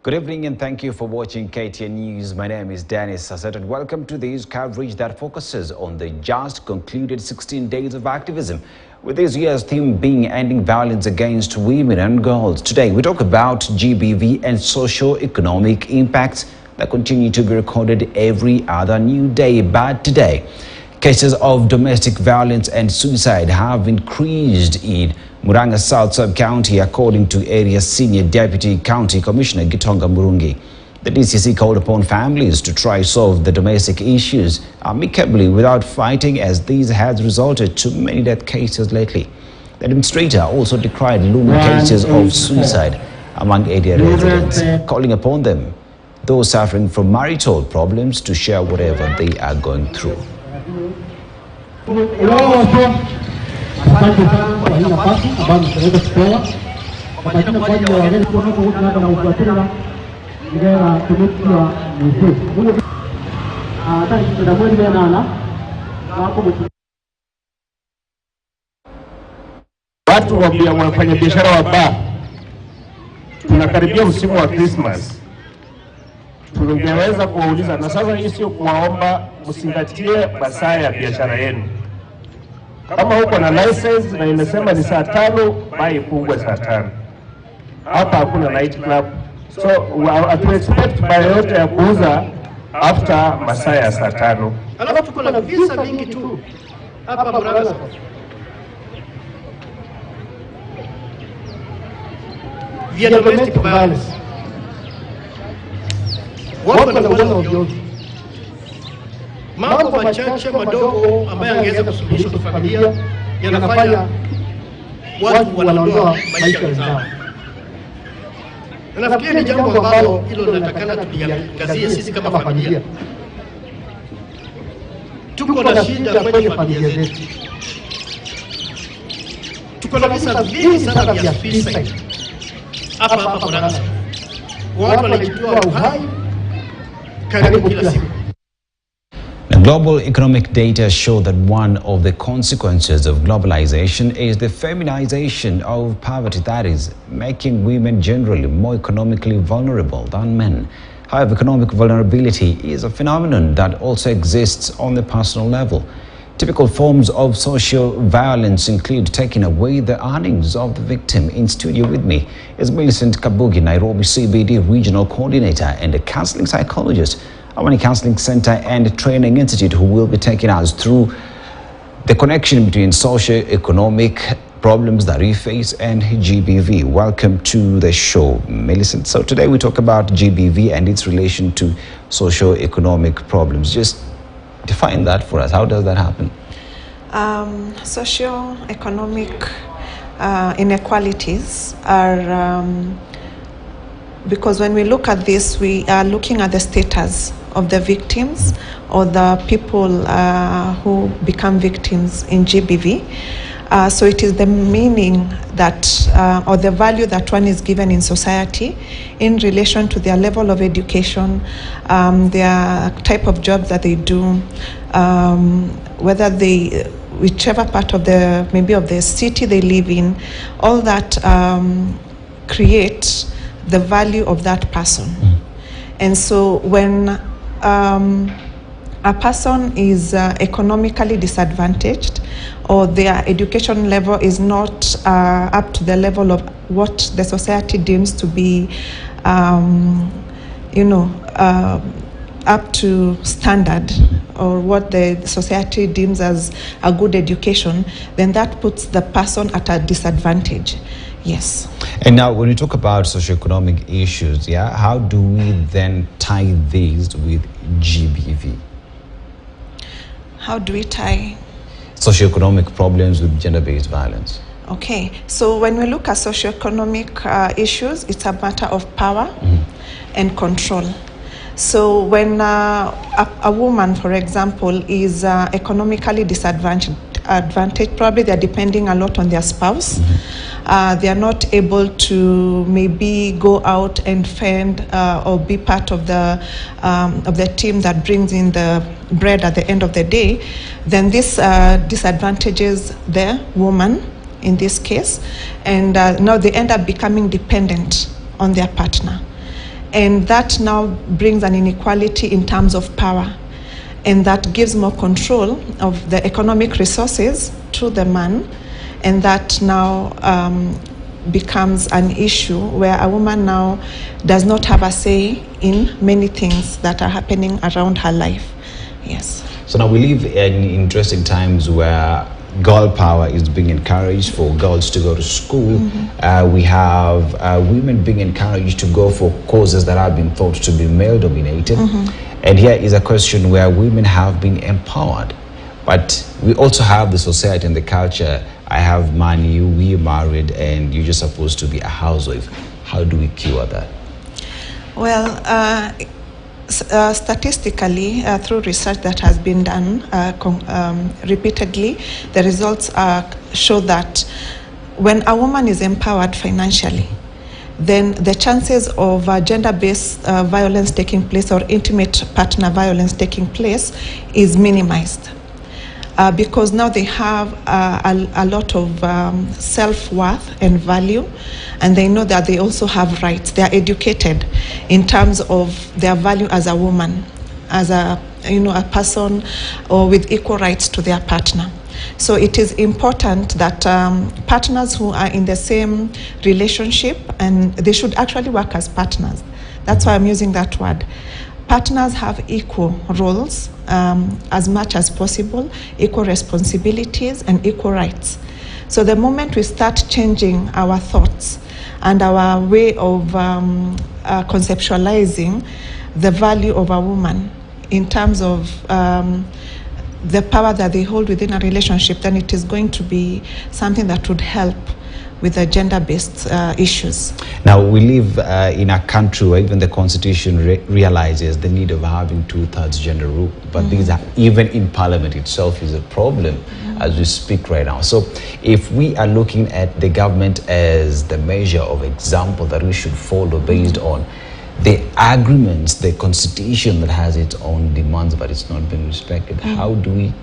Good evening and thank you for watching KTN News. My name is Dennis Sasset and welcome to this coverage that focuses on the just concluded 16 days of activism, with this year's theme being ending violence against women and girls. Today we talk about GBV and socio-economic impacts that continue to be recorded every other new day. But today, cases of domestic violence and suicide have increased in Muranga South Sub-County, according to Area Senior Deputy County Commissioner Gitonga Murungi. The DCC called upon families to try solve the domestic issues amicably without fighting, as these has resulted to many death cases lately. The administrator also decried looming cases of suicide among area residents, calling upon them, those suffering from marital problems, to share whatever they are going through. Asante sana kwa hii nafasi ambayo tunaweza kupewa. Kwa majina kwa ajili ya wageni kutoka huko na kufuatilia ngera tumetua mzee. Asante kwa mwezi nana wako watu wanafanya biashara wa bar. Tunakaribia msimu wa Christmas. Tungeweza kuwauliza, na sasa hii sio kuwaomba msingatie masaa ya biashara yenu. Kama huko na license na imesema ni saa 5, bai ifungwe saa 5. Hapa hakuna night club. So we expect bai yote ya kuuza after masaa ya saa 5. Alafu tuko na visa vingi tu hapa Muranga. Via domestic violence. Watu wanauana ovyo. Mambo machache madogo ambayo angeweza kusuluhisha kwa familia yanafanya watu wanaondoa maisha yao. Na nafikiri ni jambo ambalo hilo linatakana tuliangazie sisi kama familia. Tuko na shida kwenye familia zetu. Tuko na visa vingi sana vya suicide hapa Muranga. Watu wanajitoa uhai karibu kila siku. Global economic data show that one of the consequences of globalization is the feminization of poverty, that is, making women generally more economically vulnerable than men. However, economic vulnerability is a phenomenon that also exists on the personal level. Typical forms of social violence include taking away the earnings of the victim. In studio with me is Millicent Kabugi, Nairobi CBD Regional Coordinator and a counseling psychologist, Amani Counseling Center and Training Institute, who will be taking us through the connection between socio-economic problems that we face and GBV. Welcome to the show, Millicent. So today we talk about GBV and its relation to socio-economic problems. Just define that for us. How does that happen? Socio-economic inequalities are because when we look at this, we are looking at the status of the victims or the people who become victims in GBV. So it is the meaning that or the value that one is given in society in relation to their level of education, their type of job that they do, whether they, whichever part of the, maybe of the city they live in, all that create the value of that person. And so when a person is economically disadvantaged, or their education level is not up to the level of what the society deems to be, up to standard, or what the society deems as a good education, then that puts the person at a disadvantage. Yes. And now when we talk about socioeconomic issues, how do we then tie these with GBV? How do we tie socioeconomic problems with gender-based violence? Okay, so when we look at socioeconomic issues, it's a matter of power and control. So when a woman, for example, is economically disadvantaged, probably they're depending a lot on their spouse. They are not able to maybe go out and fend or be part of the team that brings in the bread at the end of the day. Then this disadvantages the woman in this case, and now they end up becoming dependent on their partner. And that now brings an inequality in terms of power. And that gives more control of the economic resources to the man. And that now becomes an issue where a woman now does not have a say in many things that are happening around her life. Yes. So now we live in interesting times where girl power is being encouraged for girls to go to school. We have women being encouraged to go for courses that have been thought to be male dominated. And here is a question where women have been empowered. But we also have the society and the culture. I have money, we're married, and you're just supposed to be a housewife. How do we cure that? Well, statistically, through research that has been done repeatedly, the results show that when a woman is empowered financially, then the chances of gender-based violence taking place or intimate partner violence taking place is minimized. Because now they have a lot of self-worth and value, and they know that they also have rights. They are educated in terms of their value as a woman, as a person, or with equal rights to their partner. So it is important that partners who are in the same relationship, and they should actually work as partners. That's why I'm using that word. Partners have equal roles as much as possible, equal responsibilities and equal rights. So the moment we start changing our thoughts and our way of conceptualizing the value of a woman in terms of the power that they hold within a relationship, then it is going to be something that would help with the gender-based issues. Now, we live in a country where even the Constitution realizes the need of having 2/3 gender rule, but these are, even in Parliament itself, is a problem as we speak right now. So if we are looking at the government as the measure of example that we should follow based on the agreements, the Constitution that has its own demands, but it's not being respected, how do we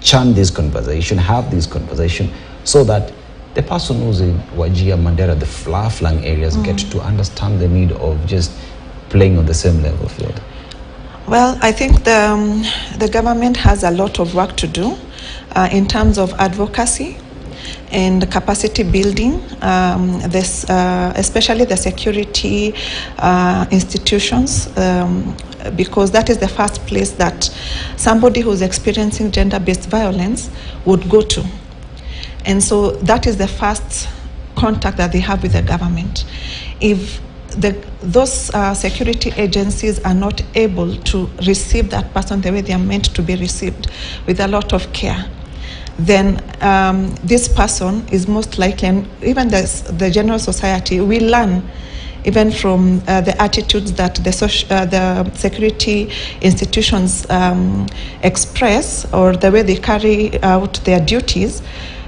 chant this conversation, have this conversation, so that the person who's in Wajir, Mandera, the far-flung areas get to understand the need of just playing on the same level field? Well, I think the government has a lot of work to do in terms of advocacy and capacity building, especially the security institutions, because that is the first place that somebody who's experiencing gender-based violence would go to. And so that is the first contact that they have with the government. If those security agencies are not able to receive that person the way they are meant to be received, with a lot of care, then this person is most likely, and even the general society, will learn even from the attitudes that the security institutions express, or the way they carry out their duties.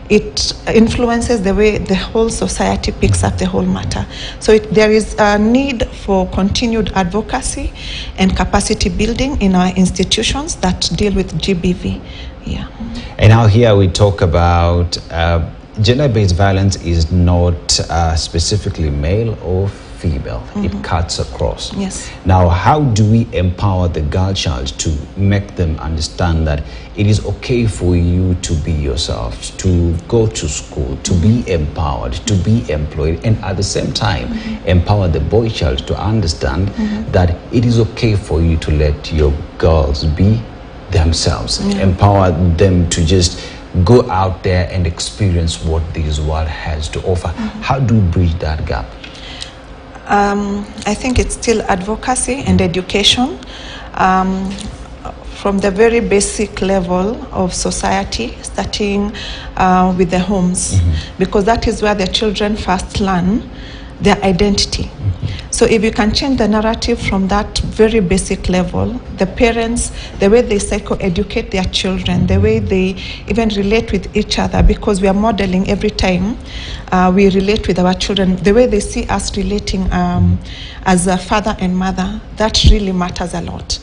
It influences the way the whole society picks up the whole matter. So there is a need for continued advocacy and capacity building in our institutions that deal with GBV. Yeah. And now here we talk about gender-based violence is not specifically male or female. It cuts across. Yes. Now, how do we empower the girl child to make them understand that it is okay for you to be yourself, to go to school, to be empowered, to be employed, and at the same time empower the boy child to understand that it is okay for you to let your girls be themselves, empower them to just go out there and experience what this world has to offer. How do we bridge that gap? I think it's still advocacy and education from the very basic level of society, starting with the homes, because that is where the children first learn their identity. So if you can change the narrative from that very basic level, the parents, the way they psycho-educate their children, the way they even relate with each other, because we are modeling every time we relate with our children, the way they see us relating as a father and mother, that really matters a lot.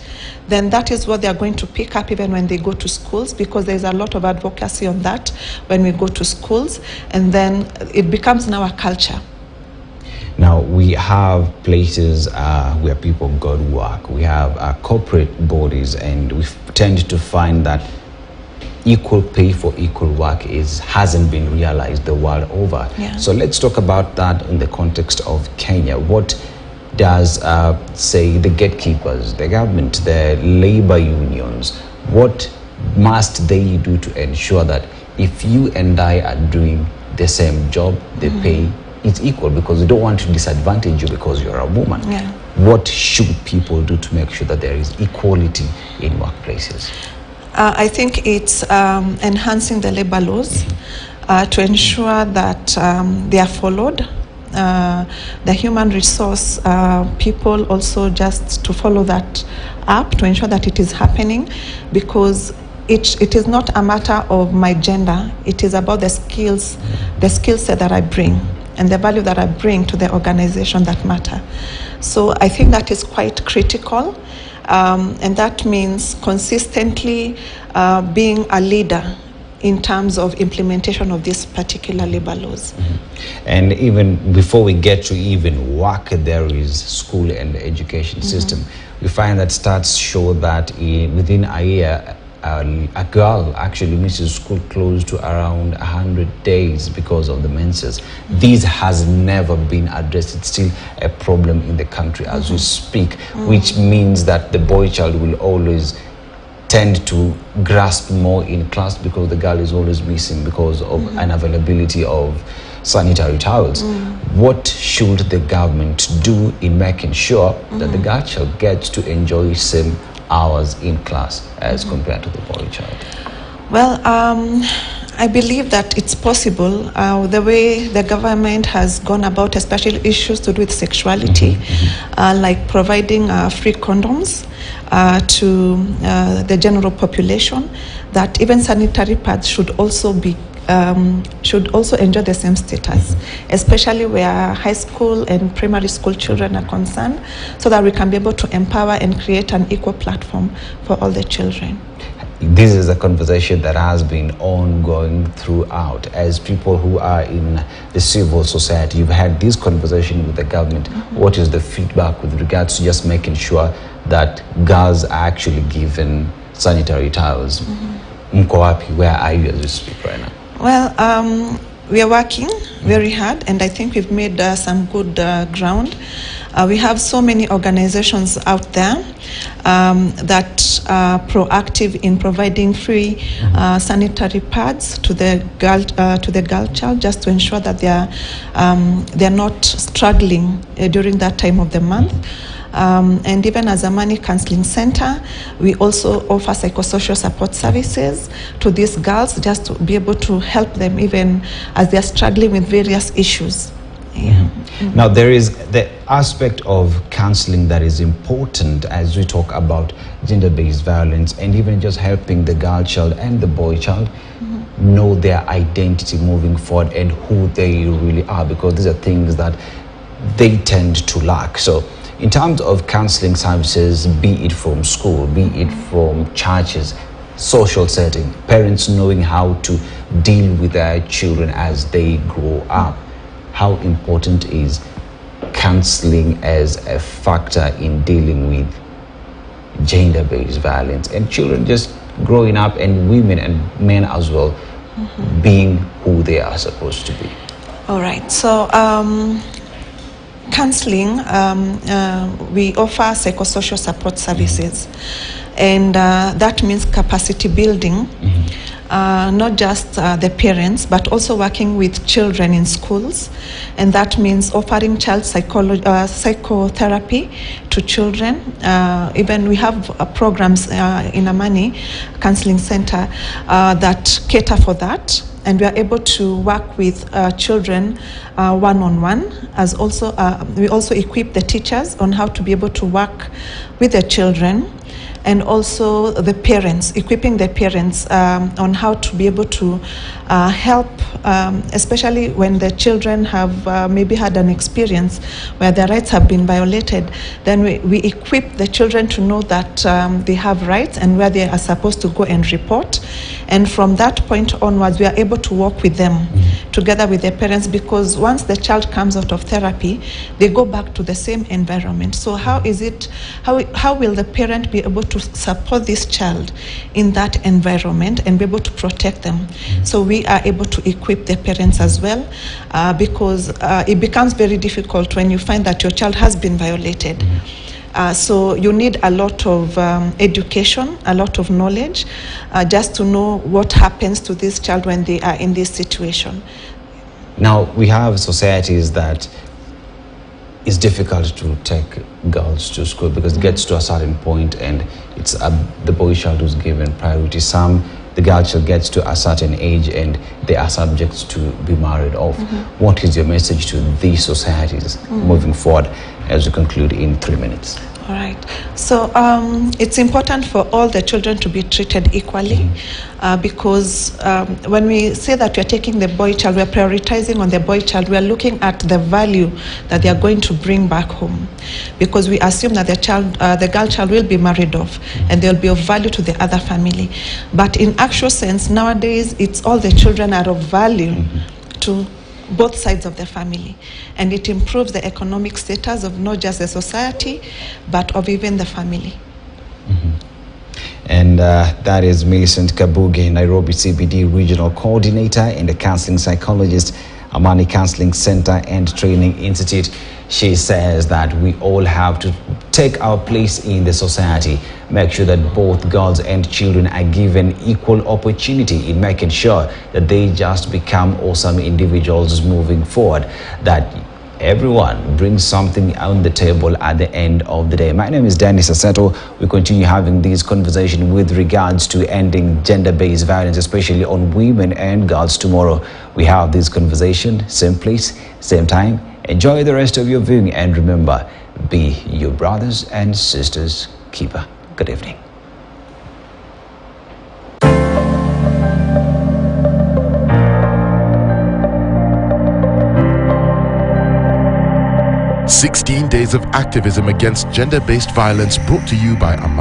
Then that is what they are going to pick up even when they go to schools, because there's a lot of advocacy on that when we go to schools, and then it becomes now a culture. Now, we have places where people go to work. We have corporate bodies, and we tend to find that equal pay for equal work hasn't been realized the world over. Yeah. So let's talk about that in the context of Kenya. What does, say, the gatekeepers, the government, the labor unions, what must they do to ensure that if you and I are doing the same job, the pay is equal? Because we don't want to disadvantage you because you're a woman. Yeah. What should people do to make sure that there is equality in workplaces? I think it's enhancing the labor laws to ensure that they are followed. The human resource people also just to follow that up to ensure that it is happening, because it is not a matter of my gender. It is about the skill set that I bring and the value that I bring to the organization that matter. So I think that is quite critical. And that means consistently being a leader in terms of implementation of these particular labor laws. And even before we get to even work, there is school and education system. We find that stats show that within a year, a girl actually misses school close to around 100 days because of the menses. This has never been addressed. It's still a problem in the country as we speak, which means that the boy child will always tend to grasp more in class because the girl is always missing because of unavailability of sanitary towels. What should the government do in making sure that the girl child gets to enjoy same hours in class as compared to the boy child? Well, I believe that it's possible. The way the government has gone about, especially issues to do with sexuality, like providing free condoms to the general population, that even sanitary pads should also enjoy the same status, especially where high school and primary school children are concerned, so that we can be able to empower and create an equal platform for all the children. This is a conversation that has been ongoing throughout. As people who are in the civil society, you've had this conversation with the government. What is the feedback with regards to just making sure that girls are actually given sanitary towels? Mko wapi? Where are you as we speak right now? Well, we are working very hard, and I think we've made some good ground. We have so many organizations out there that are proactive in providing free sanitary pads to the girl child, just to ensure that they are not struggling during that time of the month. And even as a money counseling center, we also offer psychosocial support services to these girls, just to be able to help them even as they are struggling with various issues. Now, there is the aspect of counseling that is important as we talk about gender-based violence, and even just helping the girl child and the boy child know their identity moving forward and who they really are, because these are things that they tend to lack. So in terms of counseling services, be it from school, be it from churches, social setting, parents knowing how to deal with their children as they grow up, how important is counseling as a factor in dealing with gender-based violence and children just growing up, and women and men as well being who they are supposed to be? All right. So counseling, we offer psychosocial support services, and that means capacity building. Not just the parents, but also working with children in schools, and that means offering child psychotherapy to children. Even we have programs in Amani Counseling Center that cater for that, and we are able to work with children one-on-one. As also, we also equip the teachers on how to be able to work with the children, and also the parents, equipping the parents on how to be able to help, especially when the children have maybe had an experience where their rights have been violated. Then we equip the children to know that they have rights and where they are supposed to go and report. And from that point onwards, we are able to work with them together with their parents, because once the child comes out of therapy, they go back to the same environment. So how will the parent be able to support this child in that environment and be able to protect them? So we are able to equip the parents as well, because it becomes very difficult when you find that your child has been violated. So you need a lot of education, a lot of knowledge, just to know what happens to this child when they are in this situation. Now, we have societies that it's difficult to take girls to school because it gets to a certain point and it's the boy child who's given priority. Some, the girl child gets to a certain age and they are subject to be married off. What is your message to these societies moving forward as we conclude in 3 minutes? All right. So it's important for all the children to be treated equally, because when we say that we're taking the boy child, we're prioritizing on the boy child, we're looking at the value that they are going to bring back home, because we assume that the girl child will be married off and they'll be of value to the other family. But in actual sense, nowadays, it's all the children are of value to both sides of the family, and it improves the economic status of not just the society but of even the family. And that is Millicent Kabuge, Nairobi CBD Regional Coordinator and a counseling psychologist, Amani Counseling Center and Training Institute. She says that we all have to take our place in the society, make sure that both girls and children are given equal opportunity in making sure that they just become awesome individuals moving forward, that everyone brings something on the table at the end of the day. My name is Danny Saseto. We continue having these conversations with regards to ending gender-based violence, especially on women and girls. Tomorrow we have this conversation, same place, same time. Enjoy the rest of your viewing and remember, be your brothers and sisters keeper. Good evening. "16 Days of Activism Against Gender-Based Violence" brought to you by